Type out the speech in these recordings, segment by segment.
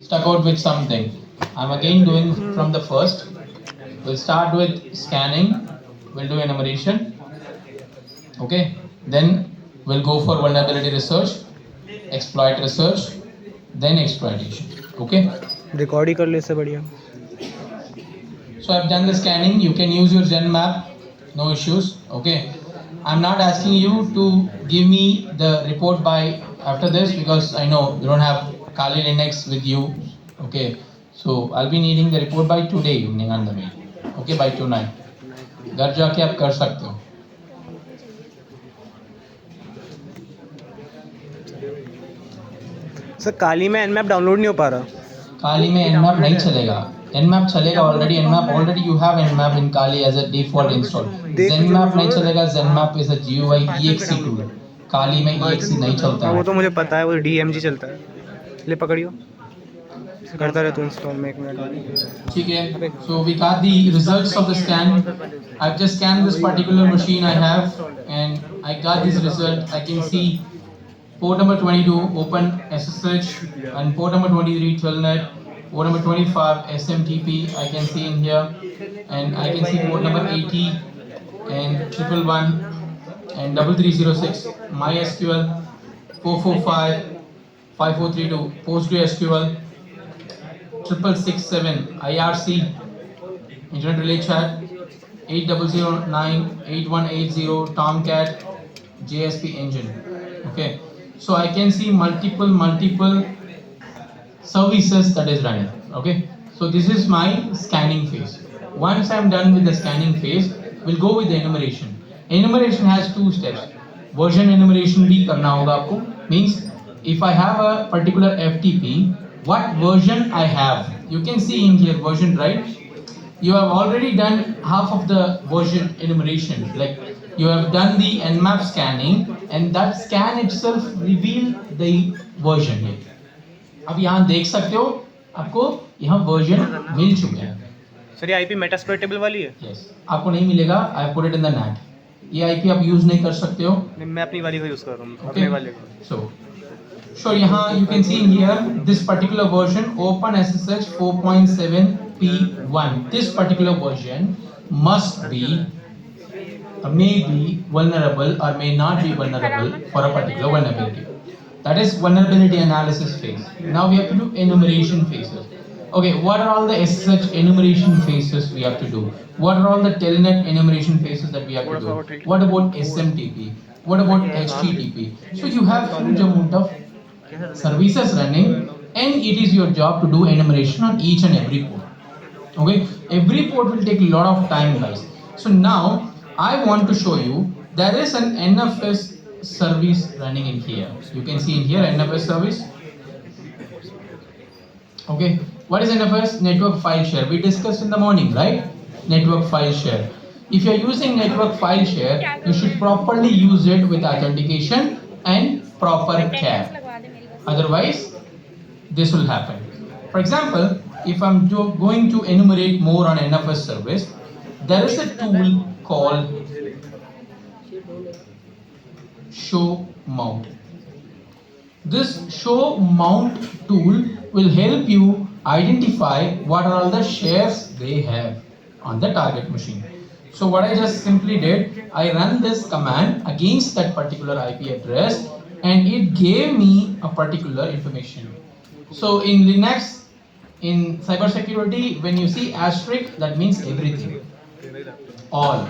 stuck out with something. I'm again doing from the first. We'll start with scanning. We'll do enumeration. Okay. Then we'll go for vulnerability research, exploit research, then exploitation. Okay. Record ही कर ले इससे बढ़िया. So I've done the scanning. You can use your GenMap, no issues. Okay. I'm not asking you to give me the report by after this because I know you don't have Kali Linux with you. Okay. So I'll be needing the report by today evening on the mail. Okay, by tonight. घर जाके आप कर सकते हो. Sir काली में nmap download नहीं हो पा रहा. Kali में Nmap नहीं चलेगा. Nmap चलेगा already. Nmap already you have Nmap in Kali as a default install. Zenmap नहीं चलेगा. Zenmap is a GUI exe tool. Kali में exe नहीं चलता वो है. तो मुझे पता है, वो DMG चलता है. ले पकड़ियो, करता रहे तू इंस्टॉल में 1 मिनट. ठीक है. So we got the results of the scan. I've just scanned this particular machine I have and I got this result. I can see port number 22 open SSH and port number 23 telnet, port number 25 SMTP I can see in here, and I can see port number 80 and 111 and 3306 MySQL 445 5432 PostgreSQL 6667 IRC Internet Relay Chat 8009 8180 Tomcat JSP engine. Okay, so I can see multiple services that is running. Okay, so this is my scanning phase. Once I'm done with the scanning phase, we'll go with the enumeration. Enumeration has 2 steps. Version enumeration भी करना होगा आपको. Means if I have a particular FTP, what version I have. You can see in here version, right? You have already done half of the version enumeration. Like you have done the Nmap scanning and that scan itself reveal the version here. अब यहाँ देख सकते हो आपको यहाँ version मिल चुके हैं. Sir ये IP मेटास्प्लोइटेबल वाली है. Yes. आपको नहीं मिलेगा. I put it in the NAT. ये IP आप यूज नहीं कर सकते हो. नहीं, मैं अपनी वाली का यूज कर रहा हूँ. Okay. अपने वाले का. So, sure, यहाँ you can see in here this particular version OpenSSH 4.7p1. This particular version must be may be vulnerable or may not be vulnerable for a particular vulnerability. That is vulnerability analysis phase. Now we have to do enumeration phases. Okay, what are all the SSH enumeration phases we have to do? What are all the telnet enumeration phases that we have to do? What about SMTP? What about HTTP? So you have huge amount of services running and it is your job to do enumeration on each and every port. Okay, every port will take a lot of time, guys. So now I want to show you there is an NFS service running in here. You can see in here NFS service. Okay, what is NFS? Network file share. We discussed in the morning, right? Network file share. If you are using network file share, you should properly use it with authentication and proper care. Otherwise, this will happen. For example, if I'm going to enumerate more on NFS service, there is a tool called show mount. This show mount tool will help you identify what are all the shares they have on the target machine. So what I just simply did, I ran this command against that particular IP address and it gave me a particular information. So in Linux, in cybersecurity, when you see asterisk, that means everything, all.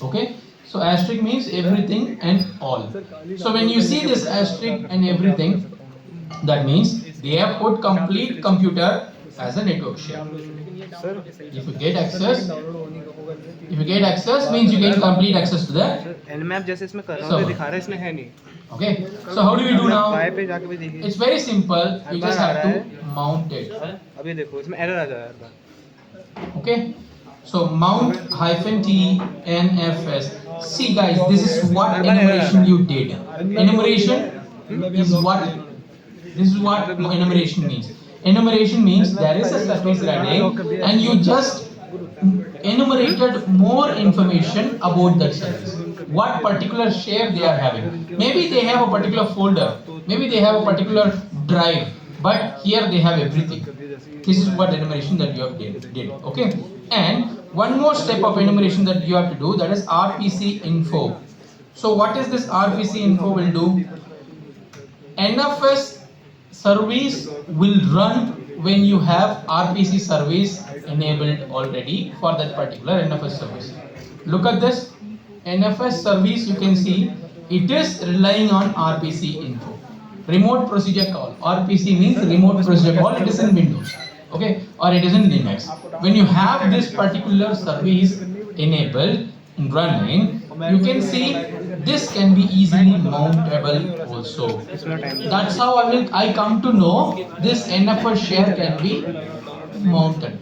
Okay, so asterisk means everything and all. So when you see this asterisk and everything, that means they have put complete computer as a network share. If you get access means you get complete access to the Nmap जैसे इसमें कर रहा हूँ तो दिखा रहा है, इसमें है नहीं. Okay, so how do we do now? File पे जाके भी देखिए. It's very simple. You just have to mount it. अभी देखो इसमें एरर आ जा रहा है. Okay, so mount -t nfs. See guys, this is what enumeration you did. Enumeration is what enumeration means. Enumeration means there is a service running and you just enumerated more information about that service. What particular share they are having. Maybe they have a particular folder. Maybe they have a particular drive. but here they have everything. This is what enumeration that you have did. Okay, and one more step of enumeration that you have to do, that is RPC info. So what is this RPC info will do? NFS service will run when you have RPC service enabled already for that particular NFS service. Look at this NFS service, you can see it is relying on RPC info. Remote procedure call. RPC means remote procedure call. It is in Windows, okay, or it is in Linux. When you have this particular service enabled and running, you can see this can be easily mountable also. That's how I come to know this NFS share can be mounted.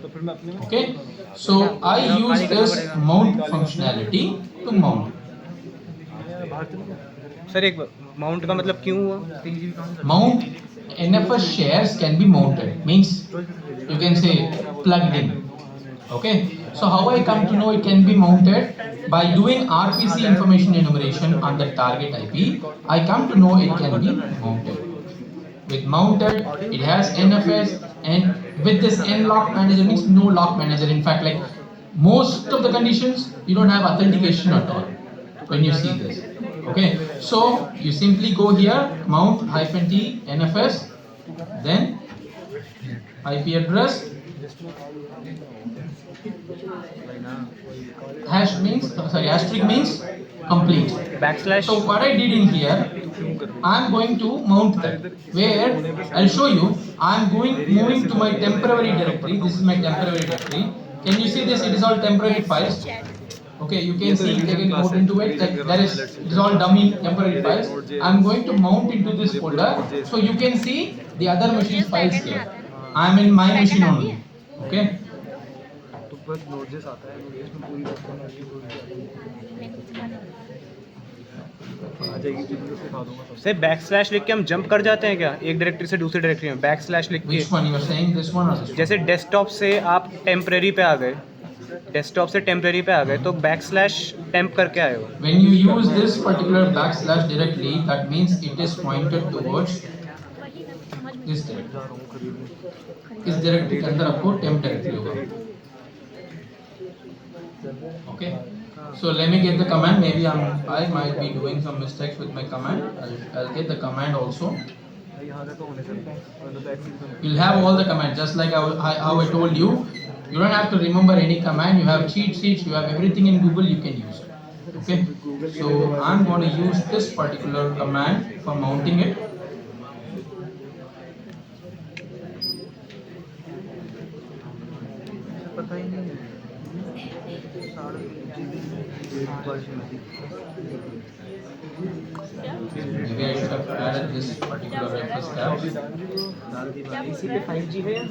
Okay, so I use this mount functionality to mount. Sir एक mount का मतलब क्यों हुआ? Mount NFS shares can be mounted, means you can say plugged in. Okay, so how I come to know it can be mounted? By doing RPC information enumeration on the target IP, I come to know it can be mounted. With mounted, it has NFS, and with this N-lock manager means no lock manager. In fact, like most of the conditions, you don't have authentication at all when you see this. Okay, so you simply go here, mount -t NFS, then IP address, hash means, sorry, asterisk means complete. Backslash So what I did in here, I am going to mount that, where I'll show you. I am moving to my temporary directory. This is my temporary directory. Can you see this? It is all temporary files. Okay, you can see taking out into it. That there is, it is all dummy temporary files. I am going to mount into this folder, so you can see the other machine files here. I am in my machine only. Okay. से backslash लिख के हम jump कर जाते हैं क्या एक directory से दूसरी डायरेक्टरी में? बैकस्लैश लिख के Which one you are saying? This one or this one? जैसे डेस्कटॉप से आप टेम्परेरी पे आ गए, डेस्कटॉप से टेम्परेरी पे आ गए तो बैकस्लैश टेम्प करके आए हो. When you use this particular backslash directly, that means it is pointed towards this directory. इस directory के अंदर आपको temp directory होगा. Okay. So let me get the command. Maybe I might be doing some mistakes with my command. I'll get the command also. You'll have all the commands, just like how I told you. You don't have to remember any command. You have cheat sheets. You have everything in Google. You can use it. Okay. So I'm going to use this particular command for mounting it. Maybe I should have added this particular reference tab. इसी पे 5G है या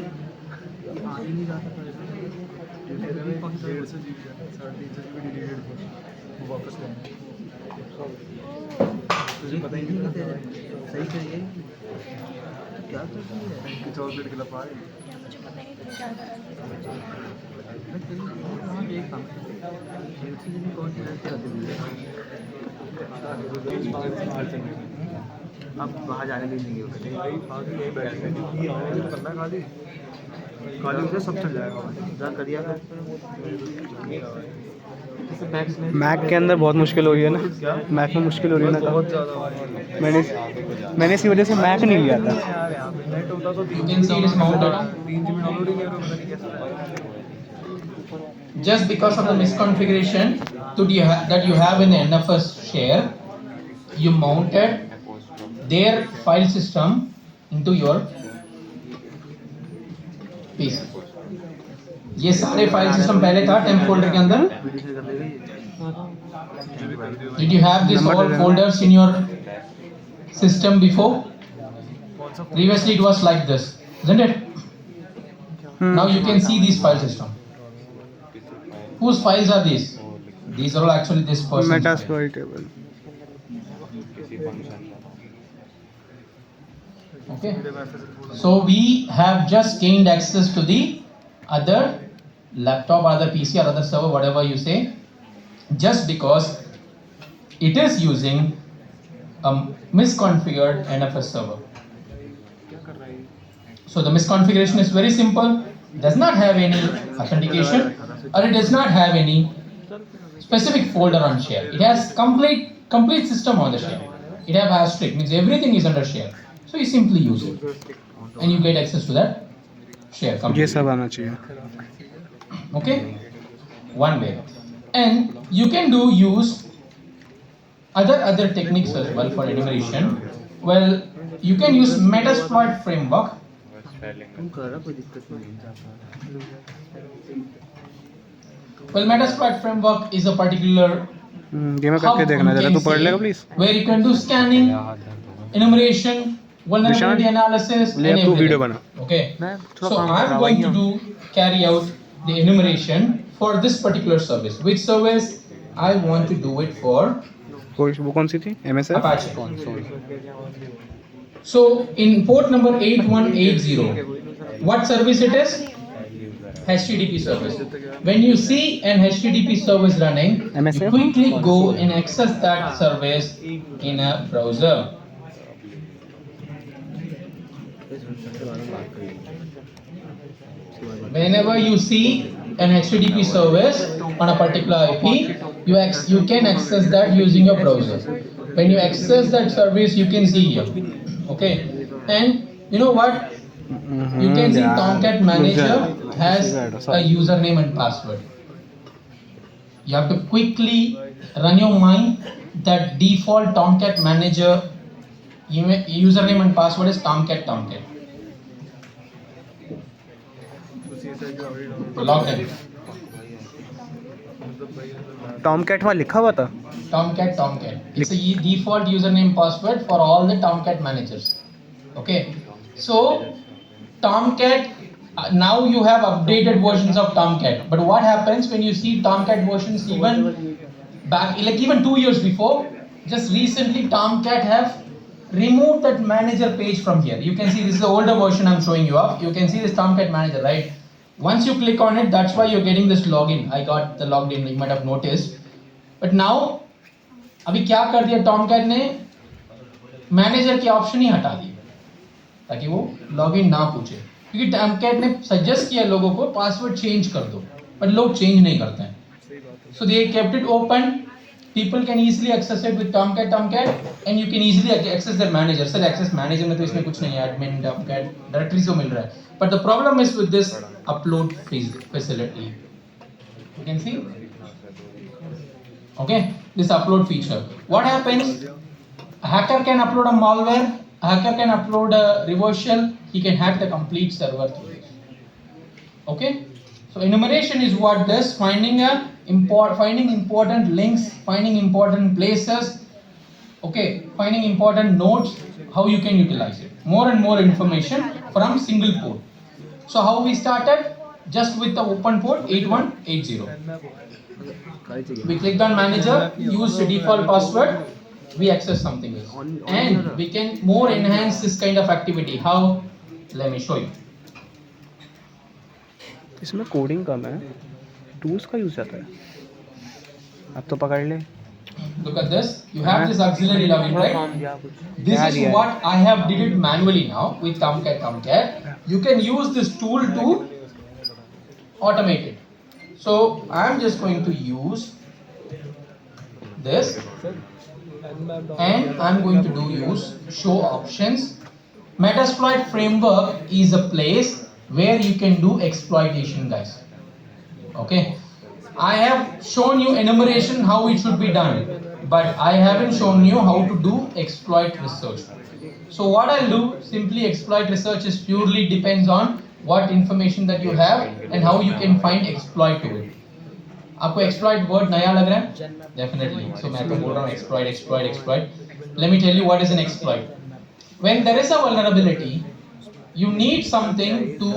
तुझे पता ही नहीं सही करिए क्या चॉकलेट के लफा अब वहाँ जाने देंगे करना खाली खाली से सब चल जाएगा जा करिए मैक के अंदर बहुत मुश्किल हो रही है ना, मैक में मुश्किल हो रही है ना. बहुत ज़्यादा मैंने इसी वजह से मैक नहीं लिया था. नेट होता तो You can see it is mounted. 3 GB download ही नहीं हो पता नहीं कैसे Just because of the misconfiguration that you have in the NFS share, you mounted their file system into your PC. ये सारे फाइल सिस्टम पहले था टेम्प फोल्डर के अंदर. Did you have this all folders in your system before? Previously it was like this, isn't it? Now you can see these file system. Whose files are these? These are all actually this person's files. Metasploit table. Okay. So we have just gained access to the other laptop, other PC, or other server, whatever you say, just because it is using a misconfigured NFS server. So the misconfiguration is very simple, does not have any authentication, or it does not have any specific folder on share. It has complete system on the share. It have asterisk, means everything is under share. So you simply use it and you get access to that share ये completely. सब आना चाहिए. Okay, one way. And you can use other techniques as well for enumeration. Well, you can use Metasploit framework. तुम कर रहा कोई दिक्कत नहीं Well, Metasploit framework is a particular ये मैं करके hub, देखना you जरा, can तू पढ़ say, लेगा please. where you can do scanning, enumeration, vulnerability Nishant, analysis, ले and अब तू वीडियो everything. बना. Okay. मैं थोड़ा So काम कर I'm रहा going हूँ. to carry out the enumeration for this particular service. Which service? I want to do it for वो कौन सी थी? MSF. Apache. So in port number 8180, what service it is? HTTP service. When you see an HTTP service running, you MSF? quickly go and access that service in a browser. Whenever you see an HTTP service on a particular IP, you can access that using your browser. When you access that service, you can see here. Okay, and you know what? You can see Tomcat Manager has a username and password. You have to quickly run your mind that default Tomcat Manager username and password is Tomcat. Log in. Tomcat वहाँ लिखा हुआ था. Tomcat. It's a default username password for all the Tomcat managers. Okay. So Tomcat, now you have updated versions of Tomcat. But what happens when you see Tomcat versions even back, like even 2 years before? Just recently Tomcat have removed that manager page from here. You can see this is the older version I'm showing you up. You can see this Tomcat manager, right? Once you click on it, that's why you're getting this login. I got the logged in, you might have noticed. But now, अभी क्या कर दिया Tomcat ने? Manager की option ही हटा दी ताकि वो login ना पूछे, क्योंकि Tomcat ने सजेस्ट किया लोगों को पासवर्ड चेंज कर दो, पर लोग चेंज नहीं करते हैं. So they kept it open. People can easily access it with Tomcat, and you can easily access their manager. Sir, access manager में तो इसमें कुछ नहीं है, admin Tomcat directory से मिल रहा है. But the problem is with this upload facility. You can see. Okay, this upload feature. What happens? A hacker can upload a malware. A hacker can upload a reverse shell. He can hack the complete server through this. Okay. So enumeration is what this finding important links, finding important places. Okay, finding important nodes. How you can utilize it. More and more information from single port. So how we started? Just with the open port 8180. We clicked on manager, used the default password, we access something else. And we can more enhance this kind of activity. How? Let me show you. इसमें coding कम है, tools का use ज़्यादा है. अब तो पकड़ ले. Look at this. You have this auxiliary login, right? This is what I have did it manually now with Tomcat. You can use this tool to automate it. So I am just going to use this, and I am going to use show options. Metasploit framework is a place where you can do exploitation, guys. Okay. I have shown you enumeration how it should be done, but I haven't shown you how to do exploit research. So what I'll do, simply exploit research is purely depends on what information that you have and how you can find exploit to it. आपको exploit word नया लग रहा है? Definitely. So मैं तो बोल रहा हूँ exploit. Let me tell you what is an exploit. When there is a vulnerability, you need something to